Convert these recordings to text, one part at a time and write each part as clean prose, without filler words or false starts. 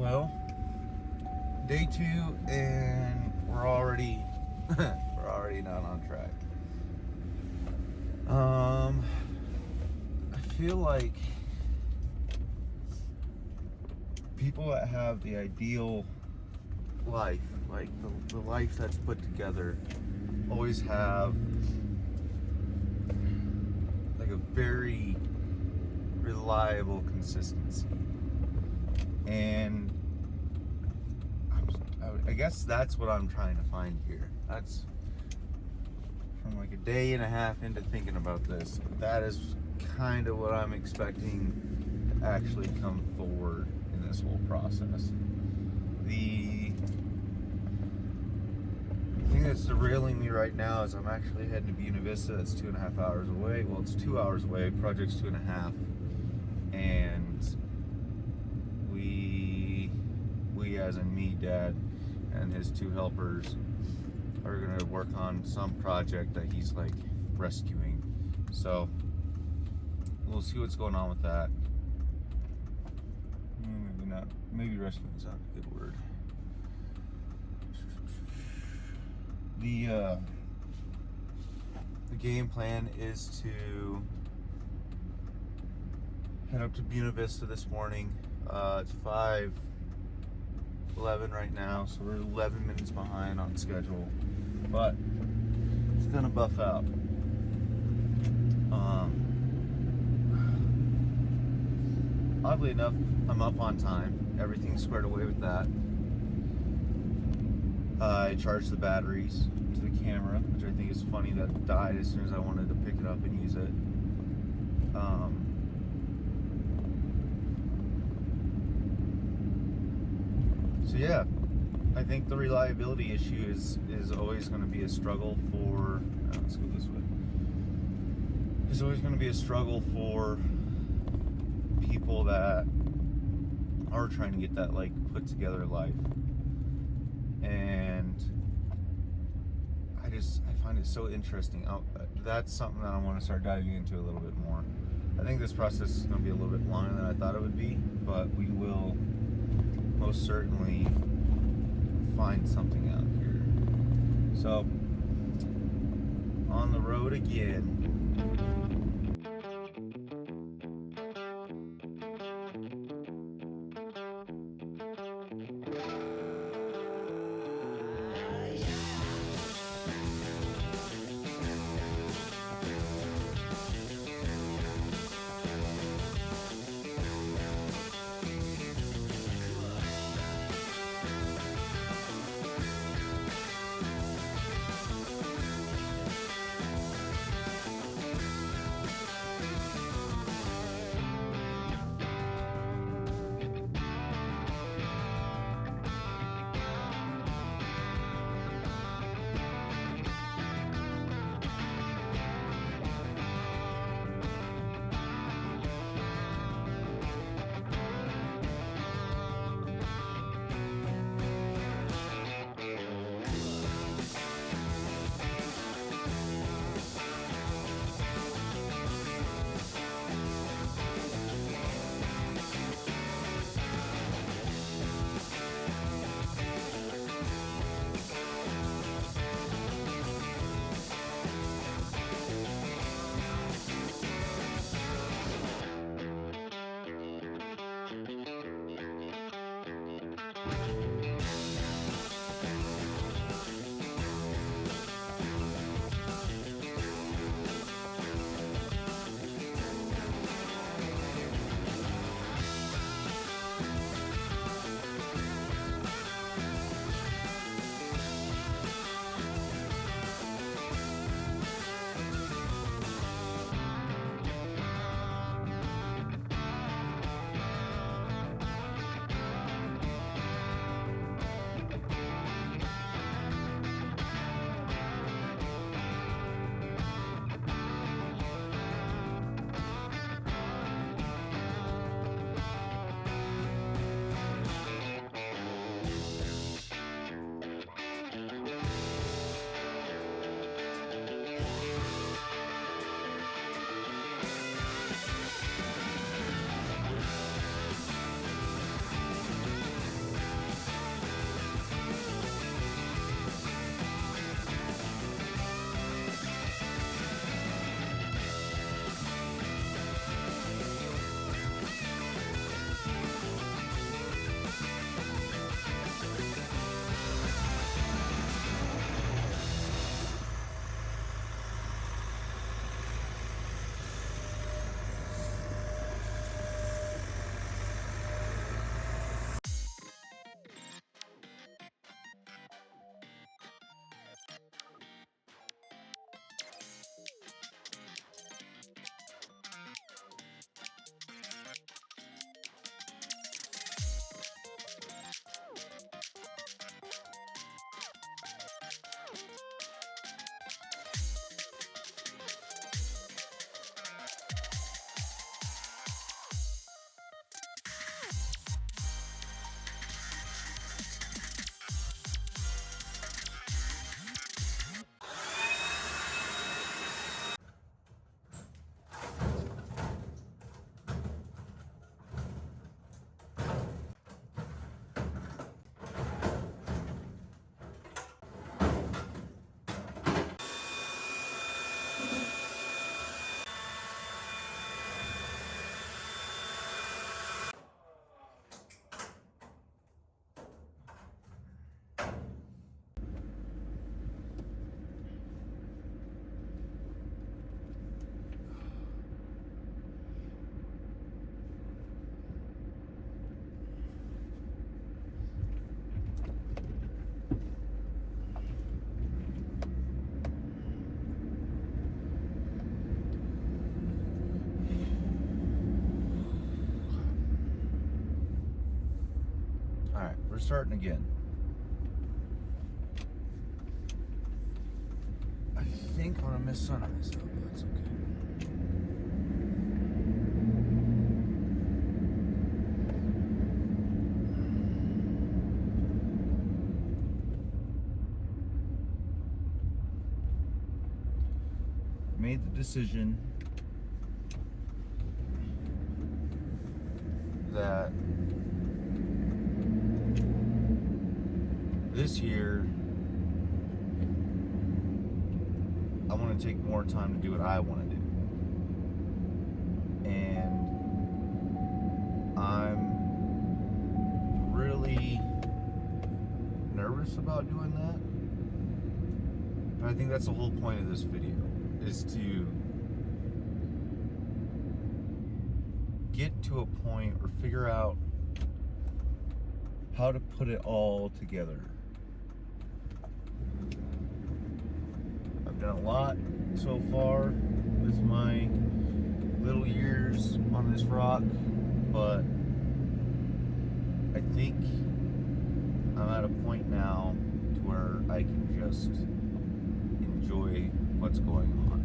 Well, day 2, and we're already not on track. I feel like people that have the ideal life, like the life that's put together, always have like a very reliable consistency. And I guess that's what I'm trying to find here. That's from like a day and a half into thinking about this. That is kind of what I'm expecting to actually come forward in this whole process. The thing that's derailing me right now is I'm actually heading to Buena Vista. That's 2.5 hours away. Well, it's 2 hours away. Project's 2.5. And we as in me, Dad, and his 2 helpers are gonna work on some project that he's like rescuing. So we'll see what's going on with that. Maybe not. Maybe rescuing is not a good word. The game plan is to head up to Buena Vista this morning. It's 5:11 right now, so we're 11 minutes behind on schedule, but it's gonna buff out. Oddly enough, I'm up on time. Everything's squared away with that. I charged the batteries to the camera, which I think is funny that it died as soon as I wanted to pick it up and use it. So yeah, I think the reliability issue is always going to be a struggle for. Let's go this way. It's always going to be a struggle for people that are trying to get that like put together life, and I find it so interesting. That's something that I want to start diving into a little bit more. I think this process is going to be a little bit longer than I thought it would be, but we will most certainly find something out here. So, on the road again. starting again. I think I'm gonna miss sunrise though, but that's okay. Made the decision that this year I want to take more time to do what I want to do, and I'm really nervous about doing that. And I think that's the whole point of this video, is to get to a point or figure out how to put it all together. I've done a lot so far with my little years on this rock, but I think I'm at a point now to where I can just enjoy what's going on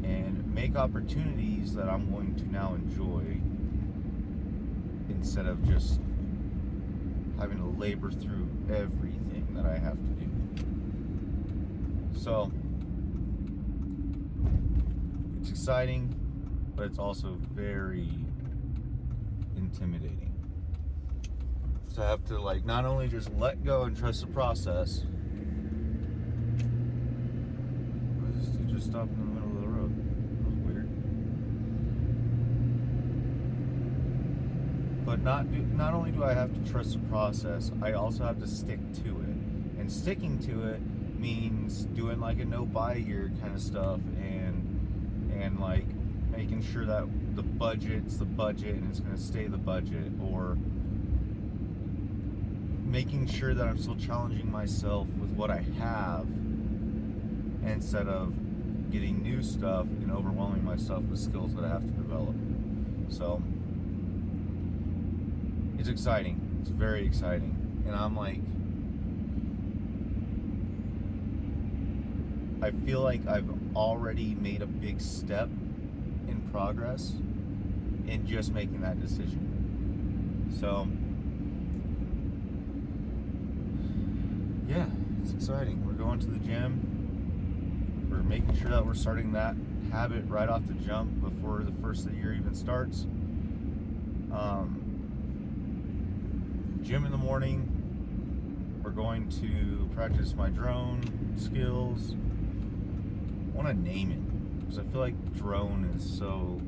and make opportunities that I'm going to now enjoy, instead of just having to labor through everything that I have to do. So it's exciting, but it's also very intimidating. So I have to not only just let go and trust the process. This dude just stopped in the middle of the road. That was weird. But not only do I have to trust the process, I also have to stick to it. And sticking to it means doing a no buy year kind of stuff, and making sure that the budget's the budget and it's going to stay the budget, or making sure that I'm still challenging myself with what I have, instead of getting new stuff and overwhelming myself with skills that I have to develop. So it's exciting. It's very exciting. And I'm I feel like I've already made a big step in progress in just making that decision. So yeah, it's exciting. We're going to the gym. We're making sure that we're starting that habit right off the jump before the first of the year even starts. Gym in the morning. We're going to practice my drone skills. I want to name it, because I feel like drone is so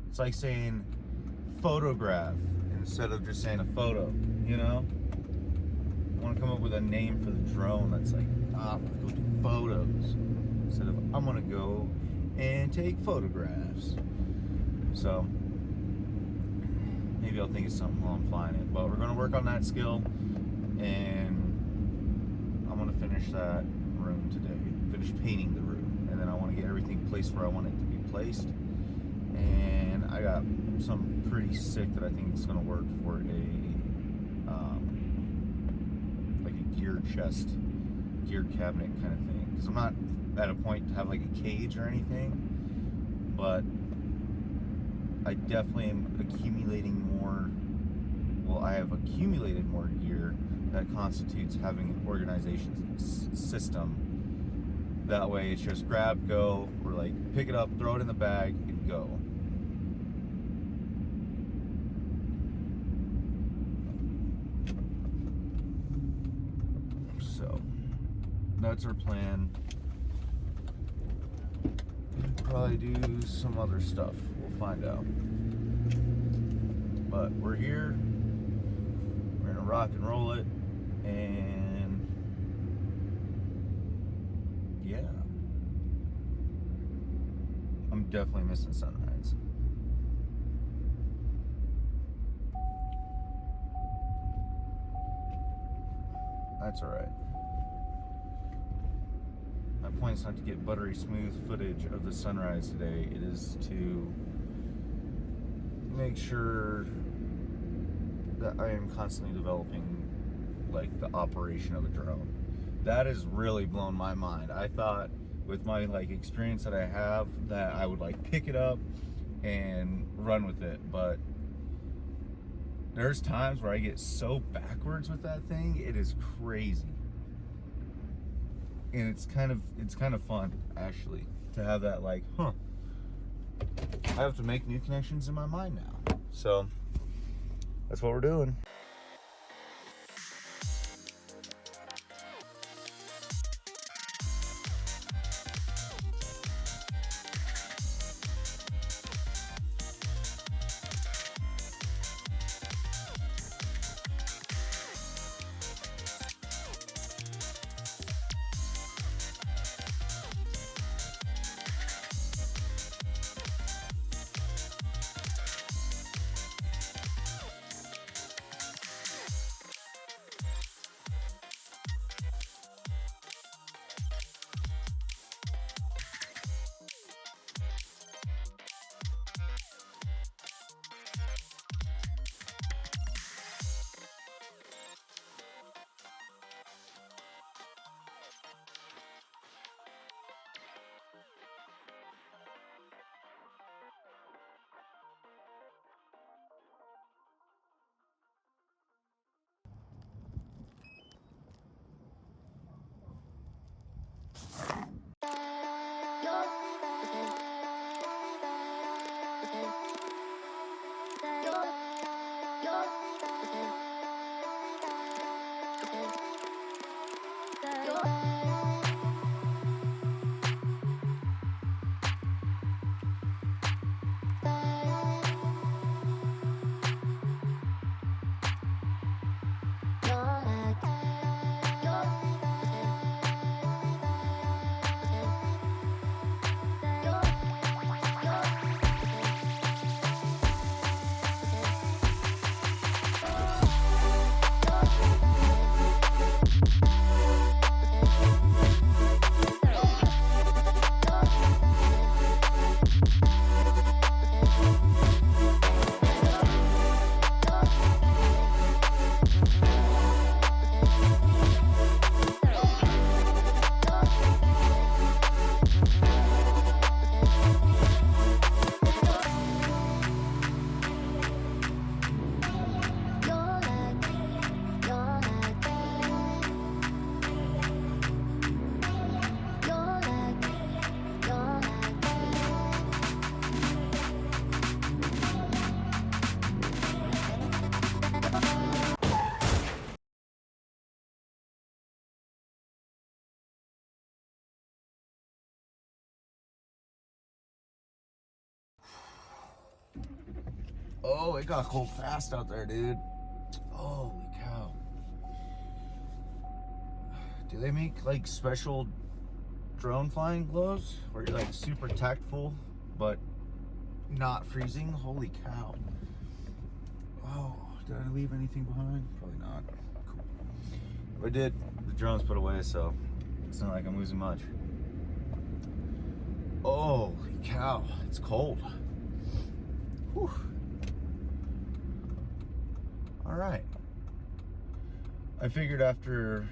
it's like saying photograph instead of just saying a photo, I want to come up with a name for the drone that's I'm going to go do photos instead of I'm going to go and take photographs. So maybe I'll think of something while I'm flying it. But we're going to work on that skill, and I'm going to finish that room today. Finish painting the room, and then I want to get everything placed where I want it to be placed. And I got something pretty sick that I think is going to work for a gear chest, gear cabinet kind of thing. Because I'm not at a point to have a cage or anything, but I definitely am accumulating more. Well, I have accumulated more gear that constitutes having an organization system. That way it's just grab, go, or pick it up, throw it in the bag, and go. So that's our plan. We'll probably do some other stuff. We'll find out. But we're here. We're gonna rock and roll it, and yeah, I'm definitely missing sunrise. That's all right. point is not to get buttery smooth footage of the sunrise today. It is to make sure that I am constantly developing like the operation of a drone. That has really blown my mind. I thought with my like experience that I have that I would like pick it up and run with it, but there's times where I get so backwards with that thing, it is crazy. And it's kind of fun actually to have that like, I have to make new connections in my mind now. So that's what we're doing. Oh, it got cold fast out there, dude. Holy cow. Do they make like special drone flying gloves where you're like super tactful but not freezing? Holy cow. Oh, did I leave anything behind? Probably not. Cool. If I did, the drone's put away, so it's not like I'm losing much. Holy cow, it's cold. Whew. All right. I figured after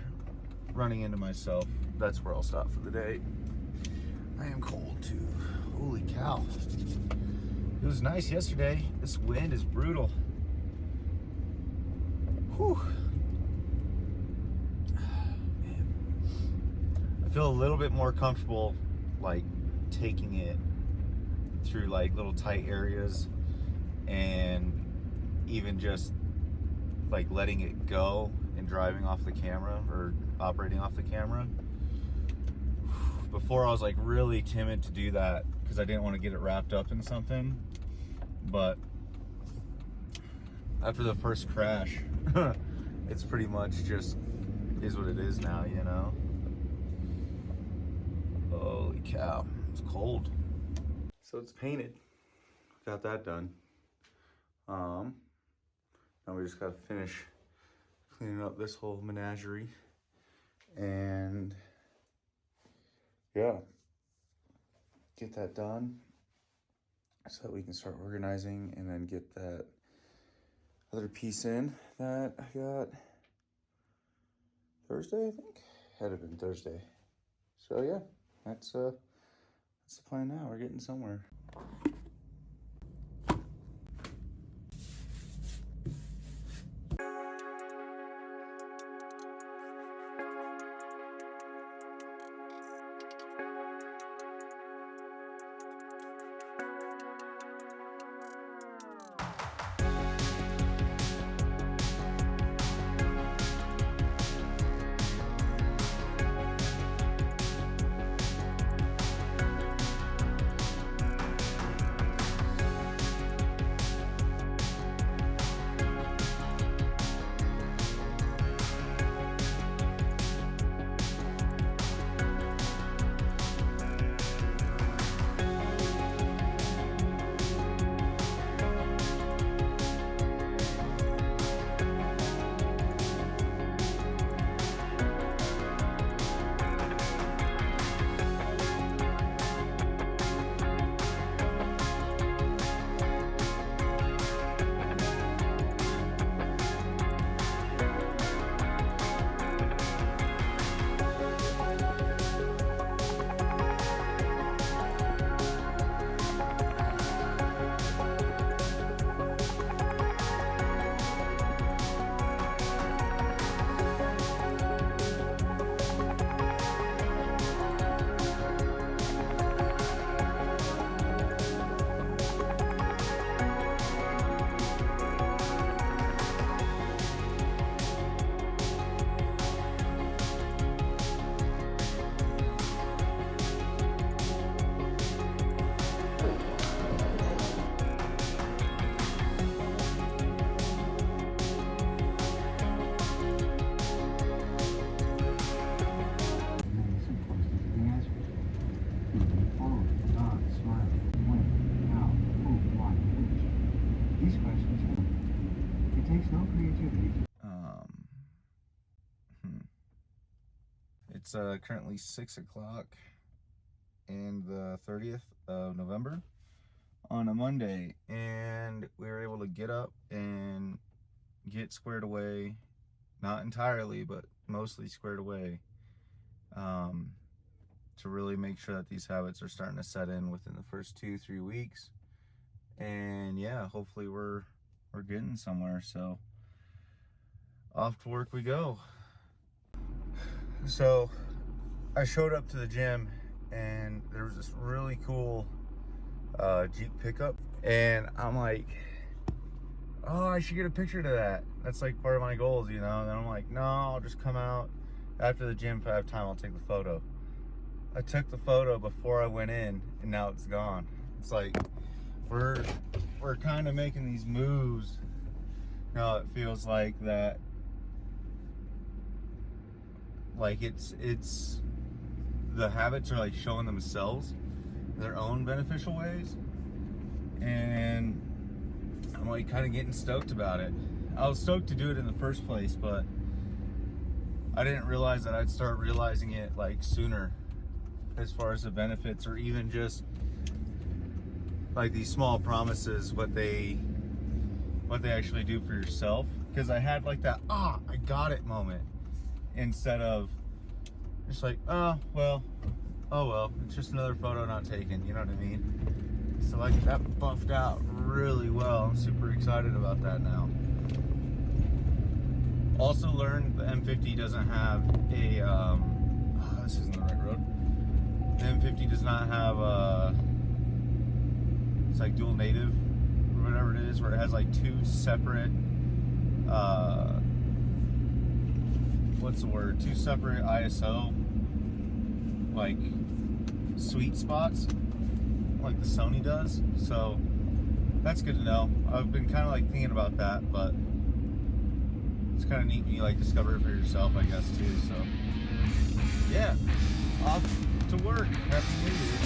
running into myself, that's where I'll stop for the day. I am cold too. Holy cow. It was nice yesterday. This wind is brutal. Whew. Man. I feel a little bit more comfortable like taking it through like little tight areas and even just like letting it go and driving off the camera or operating off the camera. Before I was like really timid to do that because I didn't want to get it wrapped up in something, but after the first crash it's pretty much just is what it is now, you know. Holy cow, it's cold. So it's painted, got that done. Now we just gotta finish cleaning up this whole menagerie, and yeah, get that done so that we can start organizing and then get that other piece in that I got Thursday, I think. Had it been Thursday. So yeah, that's the plan now. We're getting somewhere. It's currently 6 o'clock and the 30th of November on a Monday, and we were able to get up and get squared away, not entirely, but mostly squared away, to really make sure that these habits are starting to set in within the first 2-3 weeks. And yeah, hopefully we're getting somewhere. So off to work we go. So I showed up to the gym and there was this really cool Jeep pickup, and I'm like, oh, I should get a picture to that. That's like part of my goals, you know. And then I'm like, no, I'll just come out after the gym. If I have time, I'll take the photo. I took the photo before I went in, and now it's gone. It's like we're kind of making these moves. You know, it feels like that. Like it's the habits are like showing themselves their own beneficial ways, and I'm like kind of getting stoked about it. I was stoked to do it in the first place, but I didn't realize that I'd start realizing it like sooner, as far as the benefits, or even just like these small promises, what they actually do for yourself. Because I had like that I got it moment, instead of just like, oh well, it's just another photo not taken, you know what I mean? So like that buffed out really well. I'm super excited about that now. Also learned the M50 doesn't have a this isn't the right road. The M50 does not have it's like dual native or whatever it is, where it has like two separate two separate ISO like sweet spots like the Sony does. So that's good to know. I've been kind of like thinking about that, but it's kind of neat when you like discover it for yourself, I guess, too. So yeah, off to work. Happy New Year.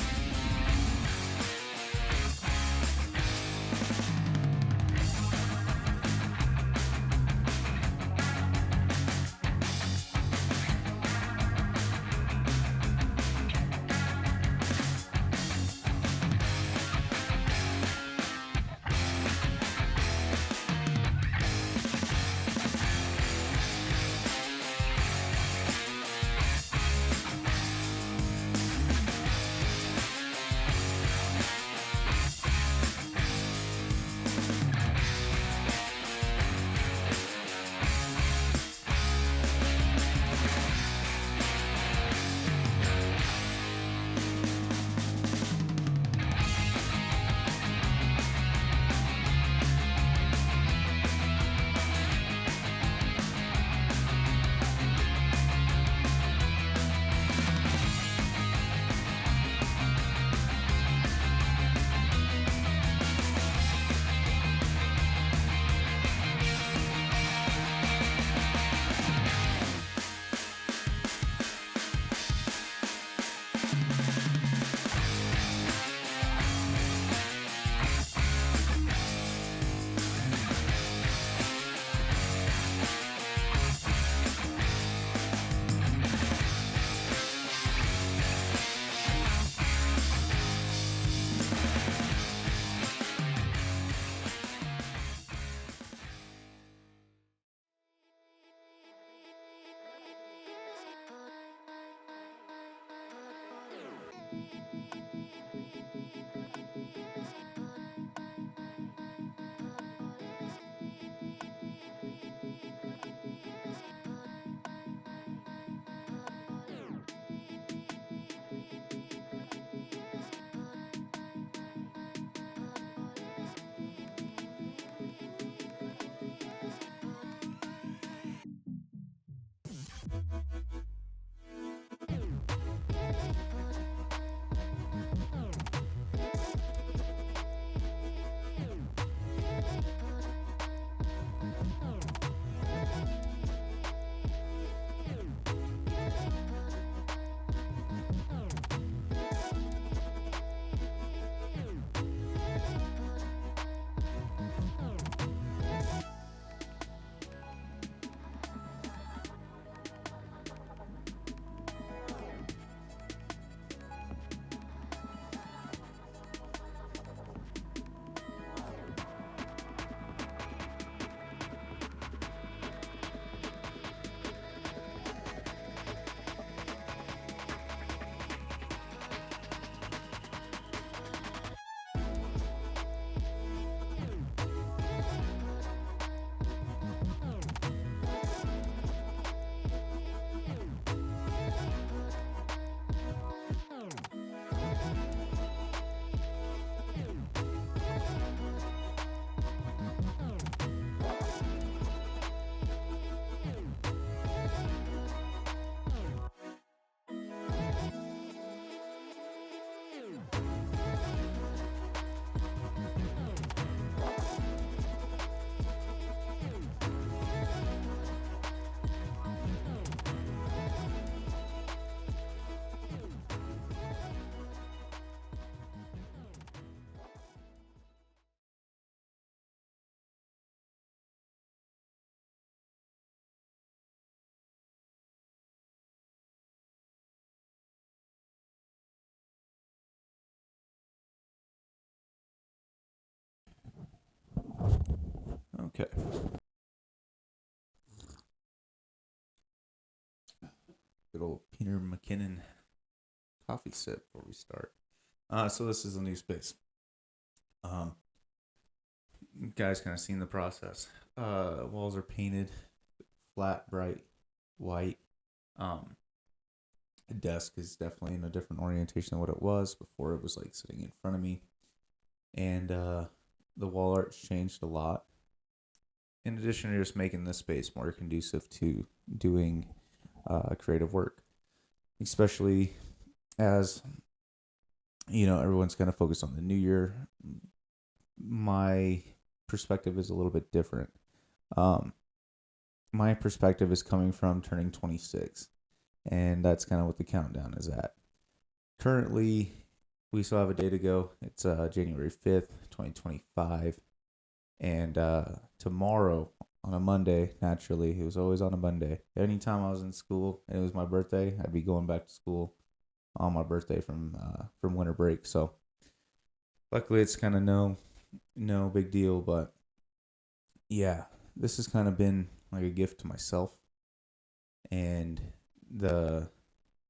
Okay. Good old Peter McKinnon coffee sip before we start. So this is a new space. You guys kind of seen the process. Walls are painted flat, bright, white. Um, the desk is definitely in a different orientation than what it was before. It was like sitting in front of me, and the wall art's changed a lot. In addition to just making this space more conducive to doing creative work, especially as everyone's kind of focused on the new year. My perspective is a little bit different. My perspective is coming from turning 26, and that's kind of what the countdown is at. Currently, we still have a day to go. It's January 5th, 2025, and tomorrow on a Monday, naturally, it was always on a Monday. Anytime I was in school and it was my birthday, I'd be going back to school on my birthday from winter break. So luckily, it's kind of no big deal. But yeah, this has kind of been like a gift to myself, and the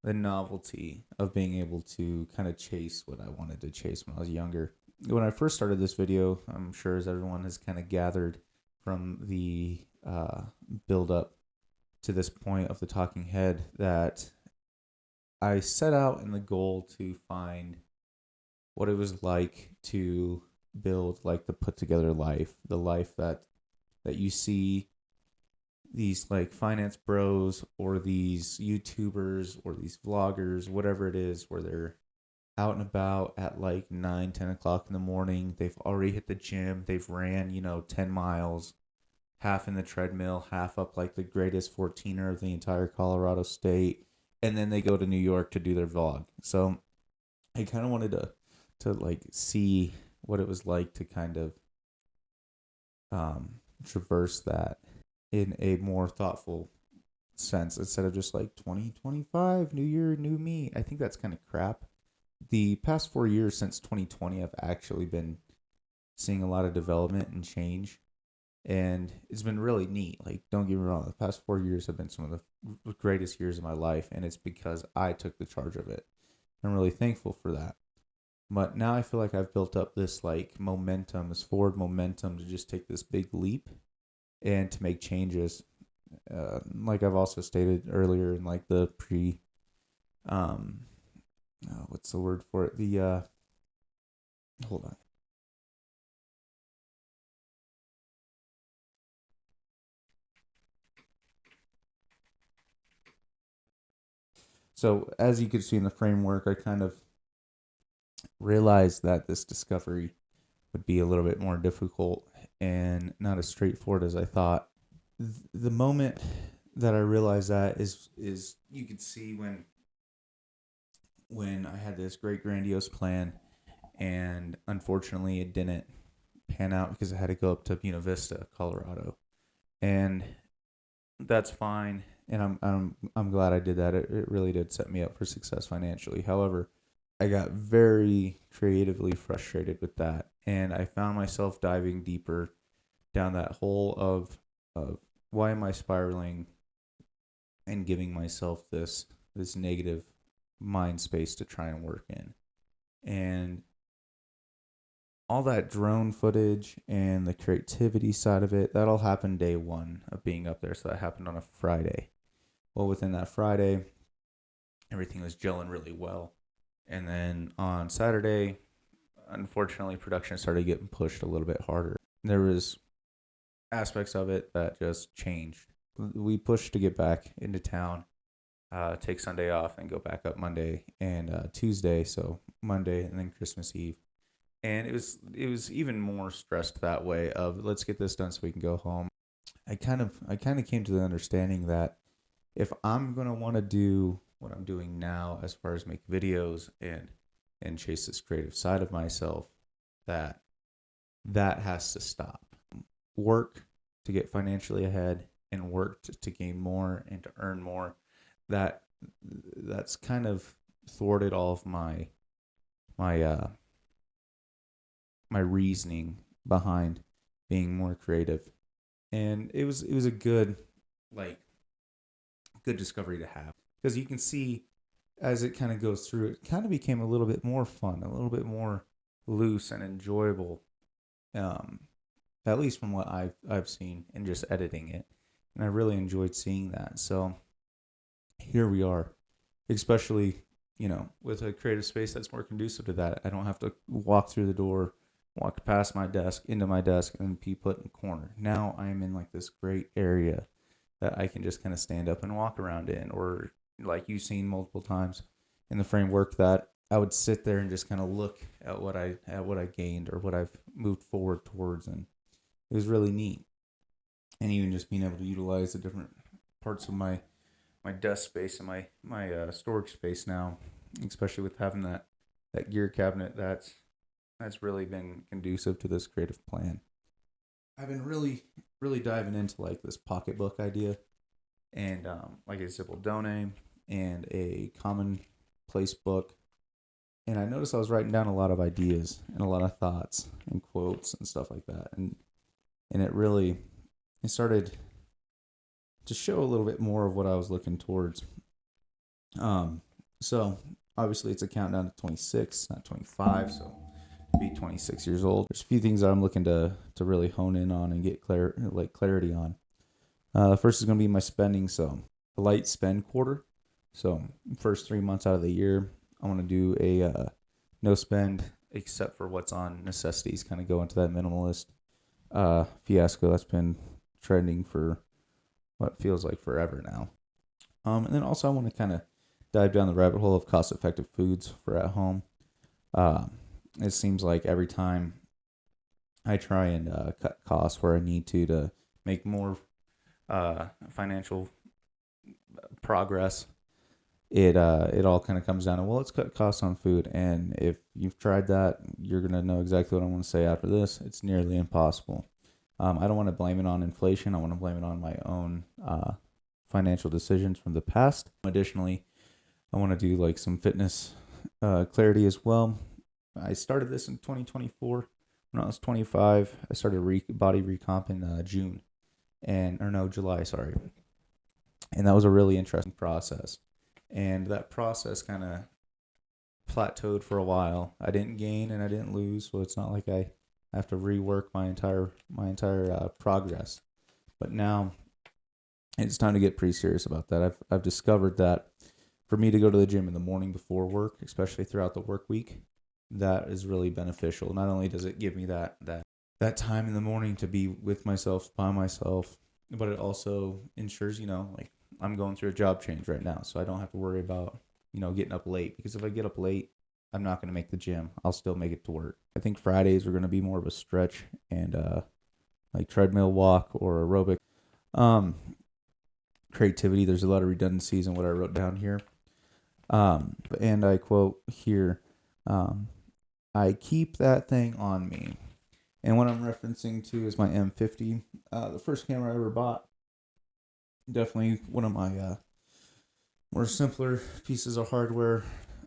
novelty of being able to kind of chase what I wanted to chase when I was younger. When I first started this video, I'm sure as everyone has kind of gathered from the build up to this point of the talking head, that I set out in the goal to find what it was like to build like the put together life, the life that you see these like finance bros or these YouTubers or these vloggers, whatever it is, where they're out and about at like 9-10 o'clock in the morning. They've already hit the gym. They've ran 10 miles, half in the treadmill, half up like the greatest 14er of the entire Colorado state, and then they go to New York to do their vlog. So I kind of wanted to like see what it was like to kind of traverse that in a more thoughtful sense, instead of just like 2025 new year, new me. I think that's kind of crap. The past 4 years since 2020, I've actually been seeing a lot of development and change, and it's been really neat. Like, don't get me wrong, the past 4 years have been some of the greatest years of my life, and it's because I took the charge of it. I'm really thankful for that. But now I feel like I've built up this like momentum, this forward momentum to just take this big leap and to make changes. Like I've also stated earlier in like the what's the word for it? Hold on. So as you could see in the framework, I kind of realized that this discovery would be a little bit more difficult and not as straightforward as I thought. The moment that I realized that is you could see when I had this great grandiose plan, and unfortunately it didn't pan out because I had to go up to Buena Vista, Colorado, and that's fine. And I'm glad I did that. It really did set me up for success financially. However, I got very creatively frustrated with that, and I found myself diving deeper down that hole of why am I spiraling and giving myself this negative mind space to try and work in. And all that drone footage and the creativity side of it, that all happened day one of being up there. So that happened on a Friday. Well, within that Friday, everything was gelling really well. And then on Saturday, unfortunately, production started getting pushed a little bit harder. There was aspects of it that just changed. We pushed to get back into town, take Sunday off, and go back up Monday and Tuesday. So Monday and then Christmas Eve. And it was even more stressed that way of let's get this done so we can go home. I kind of came to the understanding that if I'm going to want to do what I'm doing now as far as make videos and chase this creative side of myself, that has to stop. Work to get financially ahead and work to gain more and to earn more. That's kind of thwarted all of my reasoning behind being more creative And it was a good, like, good discovery to have, because you can see as it kind of goes through, it kind of became a little bit more fun, a little bit more loose and enjoyable, um, at least from what I've seen in just editing it, and I really enjoyed seeing that. So here we are, especially with a creative space that's more conducive to that. I don't have to walk through the door, walk past my desk, into my desk, and be put in the corner. Now I am in like this great area that I can just kind of stand up and walk around in, or like you've seen multiple times in the framework, that I would sit there and just kind of look at what I gained or what I've moved forward towards, and it was really neat. And even just being able to utilize the different parts of my desk space and my storage space now, especially with having that gear cabinet, that's really been conducive to this creative plan. I've been really diving into like this pocketbook idea, and like a Zipple Done and a commonplace book. And I noticed I was writing down a lot of ideas and a lot of thoughts and quotes and stuff like that, and it started to show a little bit more of what I was looking towards. So obviously it's a countdown to 26, not 25, so be 26 years old. There's a few things that I'm looking to really hone in on and get clarity on. First is going to be my spending. So a light spend quarter. So first 3 months out of the year, I want to do a no spend except for what's on necessities. Kind of go into that minimalist fiasco that's been trending for what feels like forever now. And then also I want to kind of dive down the rabbit hole of cost-effective foods for at home. It seems like every time I try and cut costs where I need to make more financial progress, it all kind of comes down to, well, let's cut costs on food. And if you've tried that, you're going to know exactly what I want to say after this. It's nearly impossible. I don't want to blame it on inflation. I want to blame it on my own financial decisions from the past. Additionally, I want to do like some fitness clarity as well. I started this in 2024. When I was 25, I started body recomp in July, sorry. And that was a really interesting process. And that process kind of plateaued for a while. I didn't gain and I didn't lose, so it's not like I have to rework my entire progress. But now it's time to get pretty serious about that. I've discovered that for me to go to the gym in the morning before work, especially throughout the work week, that is really beneficial. Not only does it give me that time in the morning to be with myself, by myself, but it also ensures, like I'm going through a job change right now, so I don't have to worry about, getting up late, because if I get up late, I'm not going to make the gym. I'll still make it to work. I think Fridays are going to be more of a stretch and like treadmill walk or aerobic. Creativity, there's a lot of redundancies in what I wrote down here. And I quote here, I keep that thing on me. And what I'm referencing to is my M50, the first camera I ever bought. Definitely one of my more simpler pieces of hardware.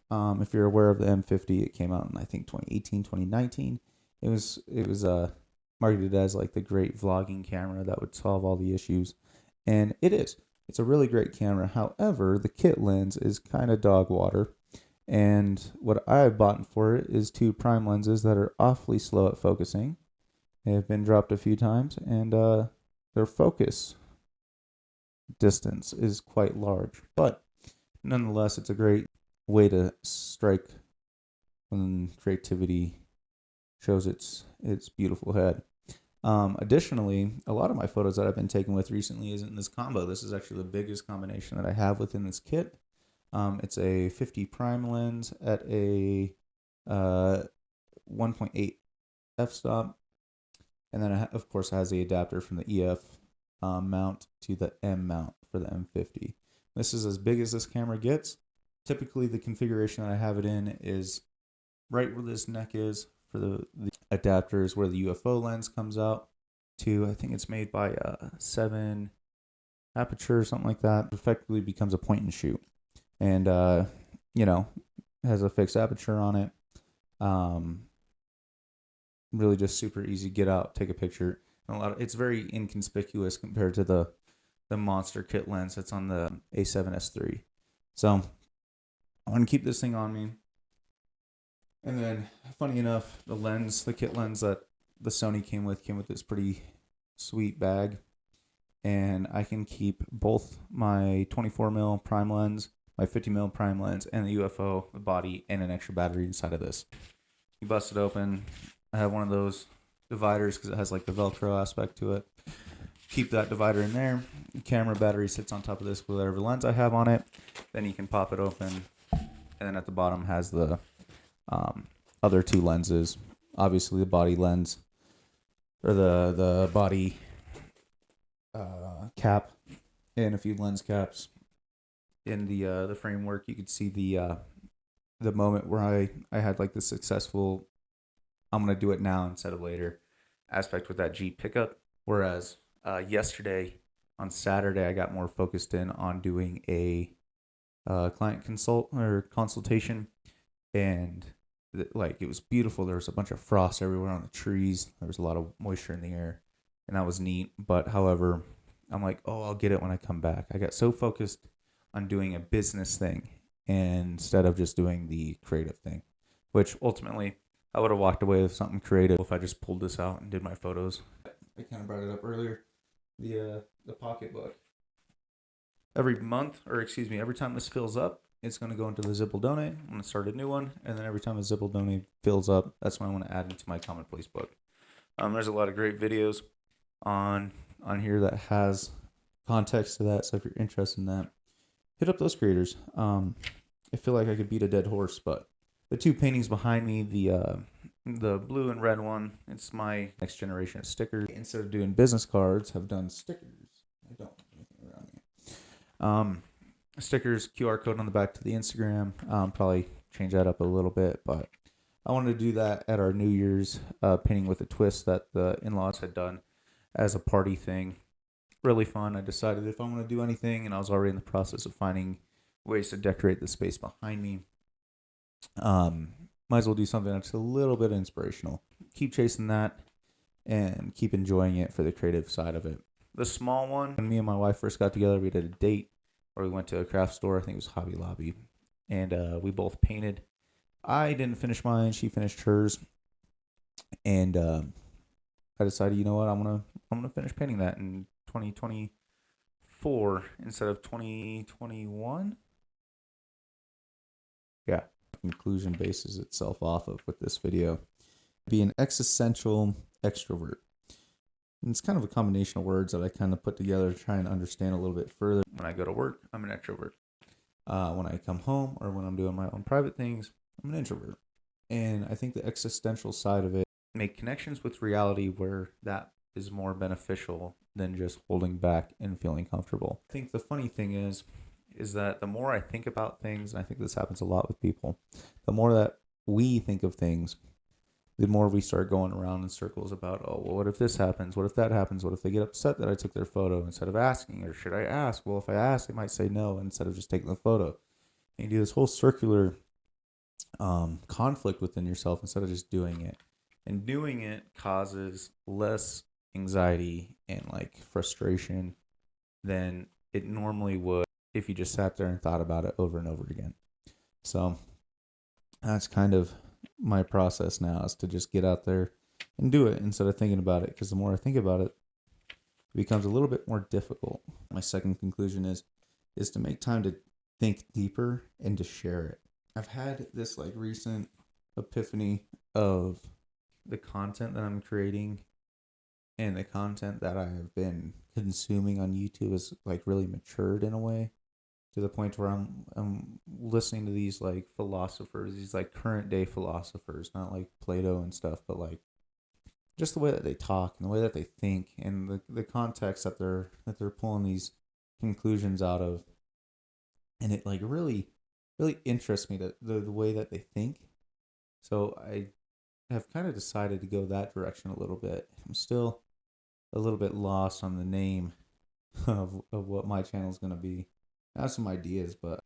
If you're aware of the M50, it came out in I think 2018, 2019. It was marketed as like the great vlogging camera that would solve all the issues, and it is. It's a really great camera. However, the kit lens is kind of dog water. And what I've bought for it is two prime lenses that are awfully slow at focusing. They have been dropped a few times, and their focus distance is quite large. But nonetheless, it's a great way to strike when creativity shows its beautiful head. Additionally, a lot of my photos that I've been taking with recently isn't in this combo. This is actually the biggest combination that I have within this kit. It's a 50 prime lens at a 1.8 f-stop. And then, of course, it has the adapter from the EF mount to the M mount for the M50. This is as big as this camera gets. Typically, the configuration that I have it in is right where this neck is for the adapters, where the UFO lens comes out to. I think it's made by 7 aperture or something like that. It effectively becomes a point and shoot. And, has a fixed aperture on it. Really just super easy. Get out, take a picture. It's very inconspicuous compared to the monster kit lens that's on the A7S3. So I want to keep this thing on me. And then, funny enough, the kit lens that the Sony came with this pretty sweet bag. And I can keep both my 24mm prime lens, my 50mm prime lens, and the UFO, the body, and an extra battery inside of this. You bust it open. I have one of those dividers because it has like the Velcro aspect to it. Keep that divider in there. The camera battery sits on top of this with whatever lens I have on it. Then you can pop it open. And then at the bottom has the other two lenses. Obviously the body lens, or the body cap, and a few lens caps. In the framework, you could see the moment where I had like the successful I'm gonna do it now instead of later aspect with that Jeep pickup. Whereas yesterday on Saturday, I got more focused in on doing a client consultation, and like it was beautiful. There was a bunch of frost everywhere on the trees. There was a lot of moisture in the air, and that was neat. But however, I'm like, oh, I'll get it when I come back. I got so focused on doing a business thing instead of just doing the creative thing, which ultimately I would have walked away with something creative if I just pulled this out and did my photos. I kind of brought it up earlier. The pocketbook. Every time this fills up, it's going to go into the Zipple Donate. I'm going to start a new one, and then every time the Zipple Donate fills up, that's when I want to add into my commonplace book. There's a lot of great videos on here that has context to that, so if you're interested in that, hit up those creators. I feel like I could beat a dead horse, but the two paintings behind me, the blue and red one, it's my next generation of stickers. Instead of doing business cards, I've done stickers. I don't have anything around here. Stickers, QR code on the back to the Instagram. Probably change that up a little bit, but I wanted to do that at our New Year's painting with a twist that the in-laws had done as a party thing. Really fun. I decided if I'm going to do anything, and I was already in the process of finding ways to decorate the space behind me. Might as well do something that's a little bit inspirational. Keep chasing that and keep enjoying it for the creative side of it. The small one, when me and my wife first got together, we did a date where we went to a craft store. I think it was Hobby Lobby, and we both painted. I didn't finish mine. She finished hers, and I decided, you know what, I'm gonna finish painting that in 2024 instead of 2021. Yeah. Conclusion bases itself off of with this video. Be an existential extrovert. And it's kind of a combination of words that I kind of put together to try and understand a little bit further. When I go to work, I'm an extrovert. When I come home or when I'm doing my own private things, I'm an introvert. And I think the existential side of it, make connections with reality where that is more beneficial than just holding back and feeling comfortable. I think the funny thing is that the more I think about things, and I think this happens a lot with people, the more that we think of things, the more we start going around in circles about, oh, well, what if this happens? What if that happens? What if they get upset that I took their photo instead of asking? Or should I ask? Well, if I ask, they might say no instead of just taking the photo. And you do this whole circular conflict within yourself instead of just doing it. And doing it causes less anxiety and like frustration than it normally would if you just sat there and thought about it over and over again. So that's kind of my process now, is to just get out there and do it instead of thinking about it, because the more I think about it, it becomes a little bit more difficult. My second conclusion is to make time to think deeper and to share it. I've had this like recent epiphany of the content that I'm creating and the content that I have been consuming on YouTube is like really matured in a way, to the point where I'm listening to these like philosophers, these like current day philosophers, not like Plato and stuff, but like just the way that they talk and the way that they think and the context that they're pulling these conclusions out of. And it like really interests me, that the way that they think. So I have kind of decided to go that direction a little bit. I'm still a little bit lost on the name of what my channel is going to be. I have some ideas, but